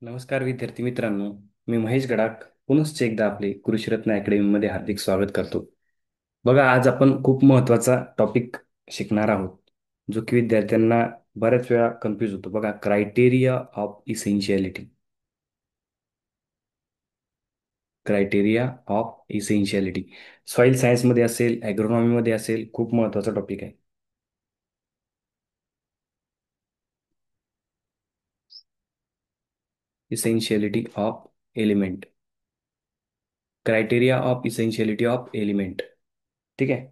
नमस्कार विद्यार्थी मित्रांनो. मी महेश गडाख पुनश्च एकदा आपले कृषीरत्न अकॅडमीमध्ये हार्दिक स्वागत करतो. बघा, आज आपण खूप महत्त्वाचा टॉपिक शिकणार आहोत, जो की विद्यार्थ्यांना बऱ्याच वेळा कन्फ्यूज होतो. बघा, criteria of essentiality. Criteria of essentiality soil सायन्समध्ये असेल, ॲग्रोनॉमीमध्ये असेल, खूप महत्त्वाचा टॉपिक आहे. Essentiality of element. Criteria of essentiality of element. ठीक आहे.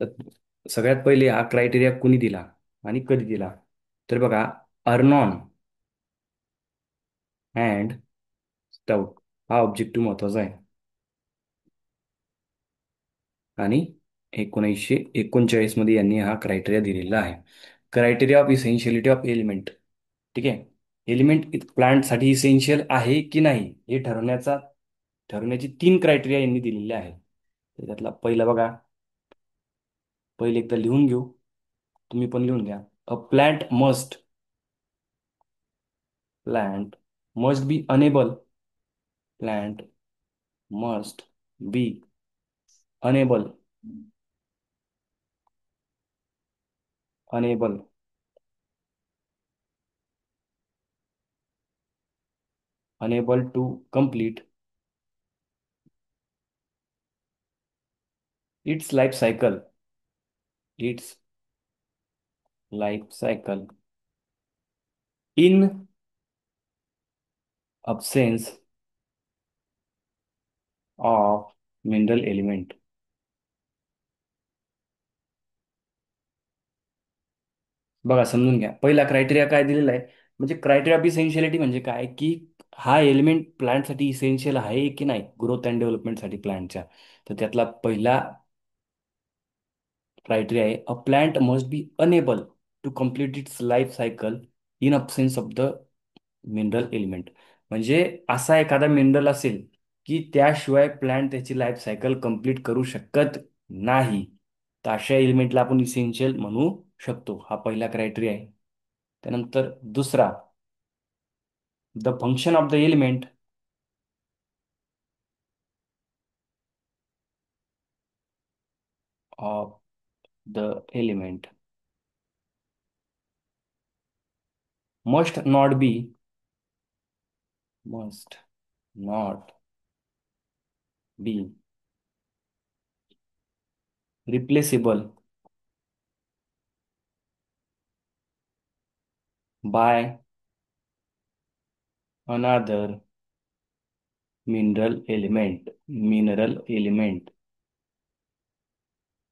तर सगळ्यात पहिले हा क्रायटेरिया कुणी दिला आणि कधी दिला? तर बघा, अर्नॉन अँड स्टाउट हा ऑब्जेक्टिव्ह महत्वाचा आहे. आणि 1939 मध्ये यांनी हा क्रायटेरिया दिलेला आहे. Criteria of essentiality of element. ठीक आहे. एलिमेंट प्लांटसाठी इसेन्शियल आहे की नाही हे ठरवण्याची 3 क्रायटेरिया यांनी दिलेले आहेत. तर त्यातला पहिला बघा, पहिले एकदा लिहून घेऊ, तुम्ही पण लिहून घ्या. A plant must be enable plant must be enable enable enable to complete its life cycle its life cycle in absence of mineral element. बघा, समजून घ्या, पहिला क्रायटेरिया काय दिलेला आहे. म्हणजे क्रायटेरिया ऑफ इसेन्शियलिटी म्हणजे काय, की हा एलिमेंट प्लांटसाठी इसेन्शियल आहे की नाही ग्रोथ अँड डेव्हलपमेंटसाठी प्लांटच्या. तर त्यातला पहिला क्रायटेरिया आहे, a plant must be unable to complete its life cycle in absence of the mineral element. म्हणजे असा एखादा मिनरल असेल की त्याशिवाय प्लांट त्याची लाईफ सायकल कंप्लीट करू शकत नाही, तर अशा एलिमेंटला आपण इसेन्शियल म्हणू शकतो. हा पहिला क्रायटेरिया आहे. त्यानंतर दुसरा, the function of the element of the element must not be must not be replaceable by another mineral element.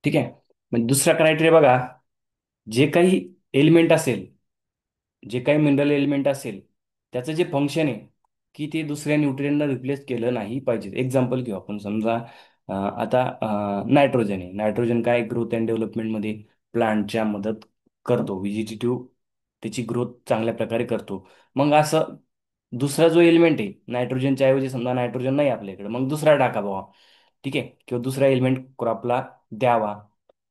ठीक आहे. म्हणजे दुसरा क्रायटेरिया बघा, जे काही एलिमेंट असेल जे काही मिनरल एलिमेंट असेल त्याचं जे फंक्शन आहे की ते दुसऱ्या न्यूट्रियनला रिप्लेस केलं नाही पाहिजे. एक्झाम्पल घेऊ आपण. समजा आता नायट्रोजन आहे. नायट्रोजन काय ग्रोथ अँड डेव्हलपमेंटमध्ये प्लांटच्या मदत करतो. व्हेजिटेटिव्ह त्याची ग्रोथ चांगल्या प्रकारे करतो. मग असं दुसरा जो एलिमेंट आहे नायट्रोजनच्या ऐवजी, समजा नायट्रोजन नाही आपल्याकडे, मग दुसरा टाका बाबा. ठीक आहे. किंवा दुसरा एलिमेंट क्रॉपला द्यावा,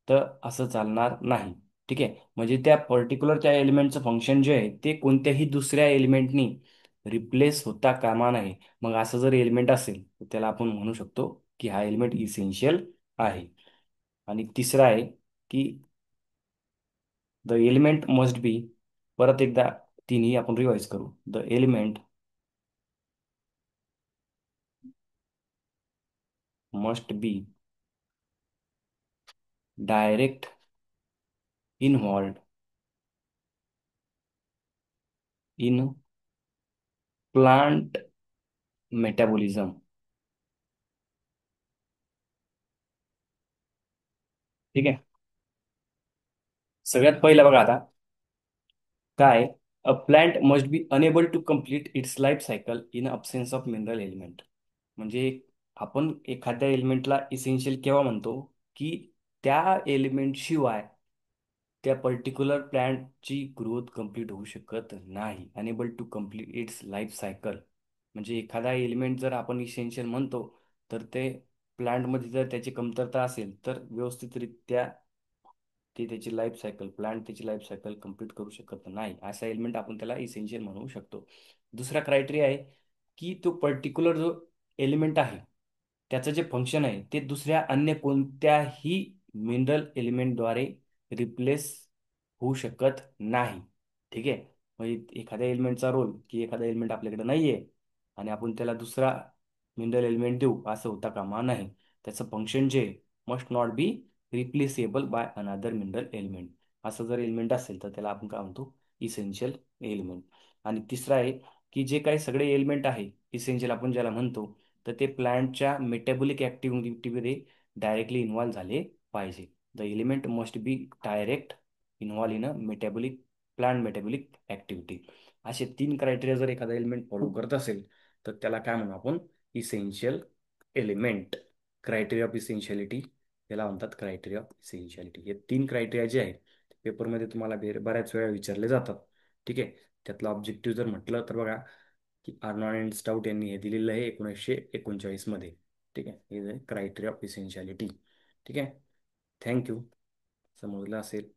तर असं चालणार नाही. ठीक आहे. म्हणजे त्या पर्टिक्युलर त्या एलिमेंटचं फंक्शन जे आहे ते कोणत्याही दुसऱ्या एलिमेंटनी रिप्लेस होता कामा नये. मग असं जर एलिमेंट असेल तर त्याला आपण म्हणू शकतो की हा एलिमेंट इसेन्शियल आहे. आणि तिसरा आहे की द एलिमेंट मस्ट बी, परत एकदा तिन्ही आपण रिवाइज करू. The element must be direct involved in plant metabolism. ठीक आहे. सगळ्यात पहिलं बघा आता, काय, a plant must be unable to complete its life cycle in absence of mineral element. म्हणजे आपण एखाद्या एलिमेंटला इसेन्शियल केव्हा म्हणतो, की त्या एलिमेंट शिवाय त्या पर्टिक्युलर प्लांटची ग्रोथ कंप्लीट होऊ शकत नाही. Unable to complete its life cycle. म्हणजे एखादा एलिमेंट जर आपण इसेन्शियल म्हणतो, तर ते प्लांटमध्ये जर त्याची कमतरता असेल तर व्यवस्थितरित्या ते त्याची लाईफ सायकल प्लांट त्याची लाईफ सायकल कंप्लीट करू शकत नाही, असा एलिमेंट आपण त्याला इसेन्शियल म्हणू शकतो. दुसरा क्रायटेरिया आहे की तो पर्टिक्युलर जो एलिमेंट आहे त्याचं जे फंक्शन आहे ते दुसऱ्या अन्य कोणत्याही मिनरल एलिमेंटद्वारे रिप्लेस होऊ शकत नाही. ठीक आहे. म्हणजे एखाद्या एलिमेंटचा रोल की एखादा एलिमेंट आपल्याकडे नाही आहे आणि आपण त्याला दुसरा मिनरल एलिमेंट देऊ असं होता कामा नाही. त्याचं फंक्शन जे must not be replaceable by another mineral element. असं जर एलिमेंट असेल तर त्याला आपण काय म्हणतो, इसेन्शियल एलिमेंट. आणि तिसरा आहे की जे काही सगळे एलिमेंट आहे इसेन्शियल आपण ज्याला म्हणतो, तर ते प्लांटच्या मेटाबॉलिक ॲक्टिव्हिटीमध्ये डायरेक्टली इन्व्हॉल्व झाले पाहिजे. The element must be direct involve in a metabolic plant metabolic activity. असे 3 क्रायटेरिया जर एखादा एलिमेंट फॉलो करत असेल तर त्याला काय म्हणू आपण, इसेन्शियल एलिमेंट. क्रायटेरिया ऑफ इसेन्शियलिटी त्याला म्हणतात, क्रायटेरिया ऑफ इसेन्शियलिटी. हे 3 क्रायटेरिया जे आहेत पेपरमध्ये तुम्हाला बऱ्याच वेळा विचारले जातात. ठीक आहे. त्यातला ऑब्जेक्टिव्ह जर म्हटलं तर बघा की आर्नॉल्ड अँड स्टाउट यांनी हे दिलेलं आहे 1939 मध्ये. ठीक आहे. हे क्रायटेरिया ऑफ इसेन्शियलिटी. ठीक आहे. थँक्यू. समजलं असेल.